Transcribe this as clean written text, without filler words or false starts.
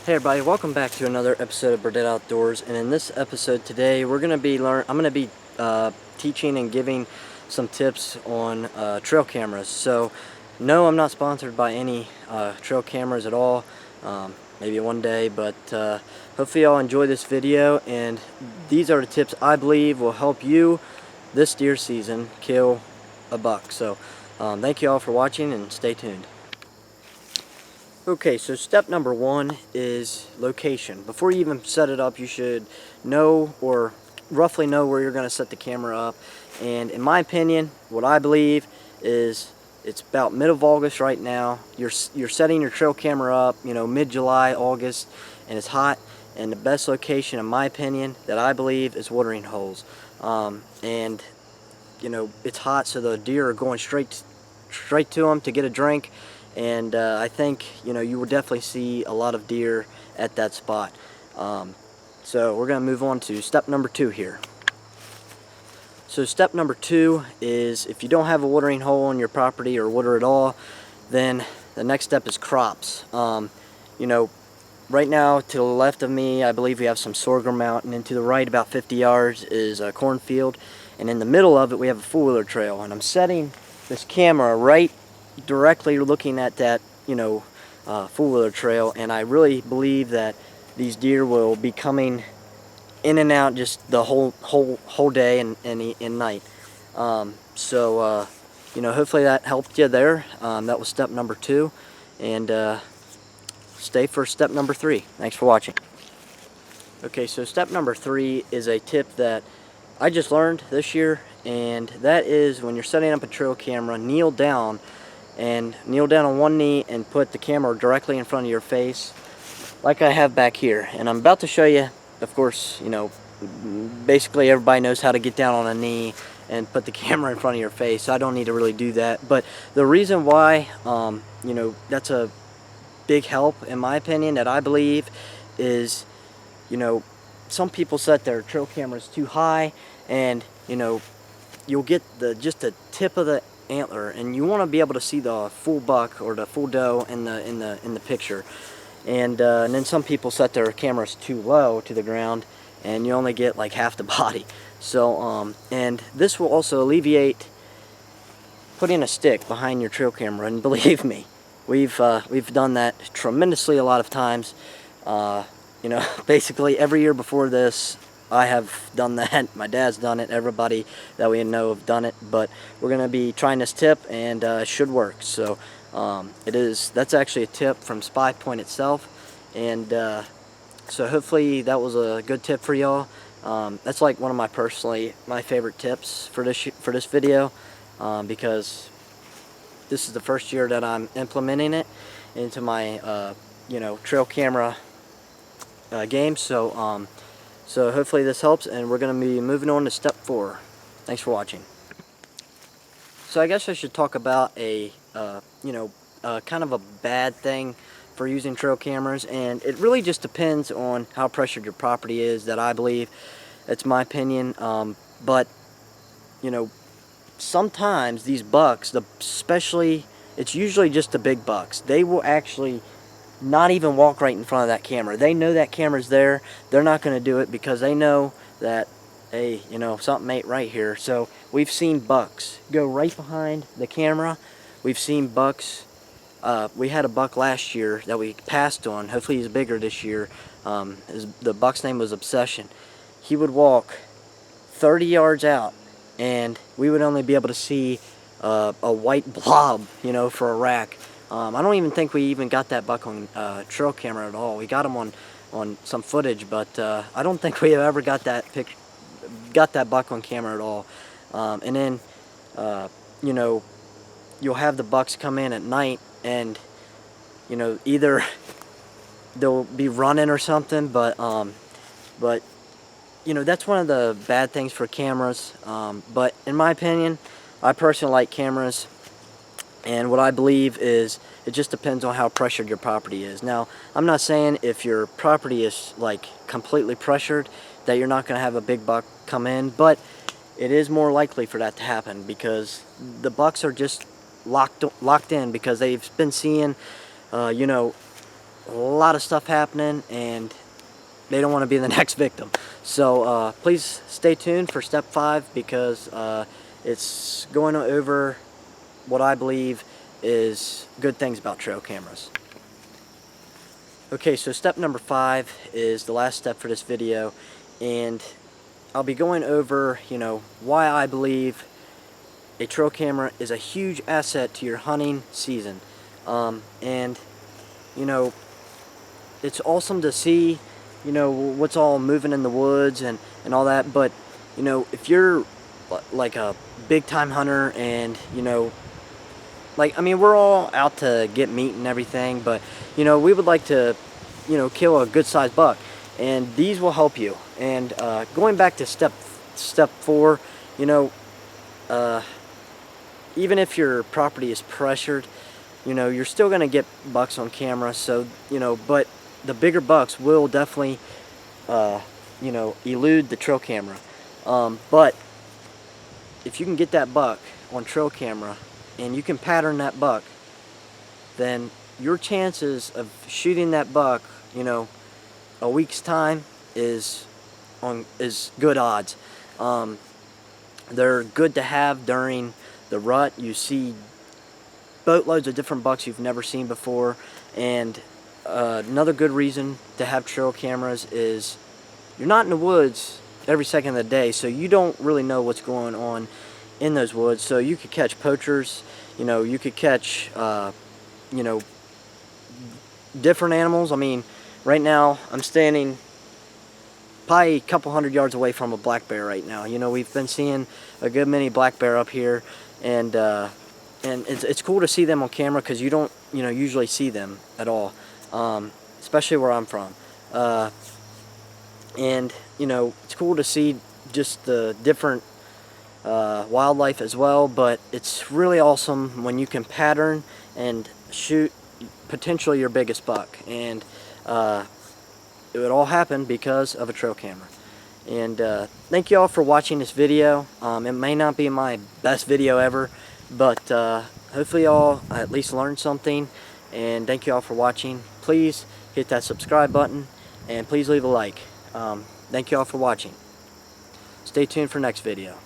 Hey everybody, welcome back to another episode of Burdett Outdoors. And in this episode today, I'm going to be teaching and giving some tips on trail cameras. So, no, I'm not sponsored by any trail cameras at all. Maybe one day, but hopefully y'all enjoy this video. And these are the tips I believe will help you this deer season kill a buck. So, thank you all for watching and stay tuned. Okay, so step number one is location. Before you even set it up, you should know or roughly know where you're going to set the camera up. And in my opinion, what I believe is it's about mid of August right now. You're setting your trail camera up, mid-July, August, and it's hot. And the best location, in my opinion, that I believe is watering holes. And it's hot, so the deer are going straight to them to get a drink. And I think you will definitely see a lot of deer at that spot. So we're going to move on to step number two here. So step number two is, if you don't have a watering hole on your property or water at all, then the next step is crops. Right now to the left of me, I believe we have some sorghum mountain, and to the right about 50 yards is a cornfield, and in the middle of it we have a four-wheeler trail. And I'm setting this camera right directly looking at that four-wheeler trail, and I really believe that these deer will be coming in and out just the whole day and night. Hopefully that helped you there. That was step number two, and stay for step number three. Thanks for watching. Okay, so step number three is a tip that I just learned this year, and that is, when you're setting up a trail camera, kneel down on one knee and put the camera directly in front of your face, like I have back here. And I'm about to show you, of course, basically everybody knows how to get down on a knee and put the camera in front of your face, so I don't need to really do that. But the reason why, that's a big help, in my opinion, that I believe is, some people set their trail cameras too high, and, you'll get just the tip of the antler, and you want to be able to see the full buck or the full doe in the picture. And then some people set their cameras too low to the ground, and you only get like half the body. So and this will also alleviate putting a stick behind your trail camera, and believe me, we've done that tremendously a lot of times. Basically every year before this, I have done that. My dad's done it. Everybody that we know have done it. But we're going to be trying this tip, and it should work. So that's actually a tip from Spy Point itself. And so hopefully that was a good tip for y'all. That's like one of my favorite tips for this video, because this is the first year that I'm implementing it into my trail camera game. So hopefully this helps, and we're going to be moving on to step 4. Thanks for watching. So I guess I should talk about a kind of a bad thing for using trail cameras, and it really just depends on how pressured your property is, that I believe. It's my opinion, but sometimes these bucks, especially, it's usually just the big bucks, they will actually not even walk right in front of that camera. They know that camera's there. They're not going to do it because they know that, hey, something ain't right here. So we've seen bucks go right behind the camera. We've seen bucks. We had a buck last year that we passed on. Hopefully he's bigger this year. The buck's name was Obsession. He would walk 30 yards out, and we would only be able to see a white blob, for a rack. I don't even think we even got that buck on trail camera at all. We got him on some footage, but I don't think we ever got that buck on camera at all. And then you'll have the bucks come in at night, and either they'll be running or something, but that's one of the bad things for cameras. But in my opinion, I personally like cameras. And what I believe is, it just depends on how pressured your property is. Now, I'm not saying if your property is like completely pressured that you're not going to have a big buck come in, but it is more likely for that to happen, because the bucks are just locked in, because they've been seeing a lot of stuff happening, and they don't want to be the next victim. So please stay tuned for step 5, because it's going over what I believe is good things about trail cameras. Okay, so step number 5 is the last step for this video, and I'll be going over, why I believe a trail camera is a huge asset to your hunting season. And it's awesome to see, what's all moving in the woods and all that, but if you're like a big time hunter, and we're all out to get meat and everything, but we would like to kill a good sized buck, and these will help you. And going back to step 4, even if your property is pressured, you're still going to get bucks on camera. So but the bigger bucks will definitely elude the trail camera. But if you can get that buck on trail camera and you can pattern that buck, then your chances of shooting that buck a week's time is good odds. They're good to have during the rut. You see boatloads of different bucks you've never seen before. And another good reason to have trail cameras is you're not in the woods every second of the day, so you don't really know what's going on in those woods. So you could catch poachers, you could catch different animals. Right now I'm standing probably a couple hundred yards away from a black bear right now. We've been seeing a good many black bear up here, and it's cool to see them on camera, because you don't usually see them at all, especially where I'm from. And it's cool to see just the different wildlife as well, but it's really awesome when you can pattern and shoot potentially your biggest buck. And it would all happen because of a trail camera. And thank you all for watching this video. It may not be my best video ever, but hopefully y'all at least learned something. And thank you all for watching. Please hit that subscribe button, and please leave a like. Thank you all for watching. Stay tuned for next video.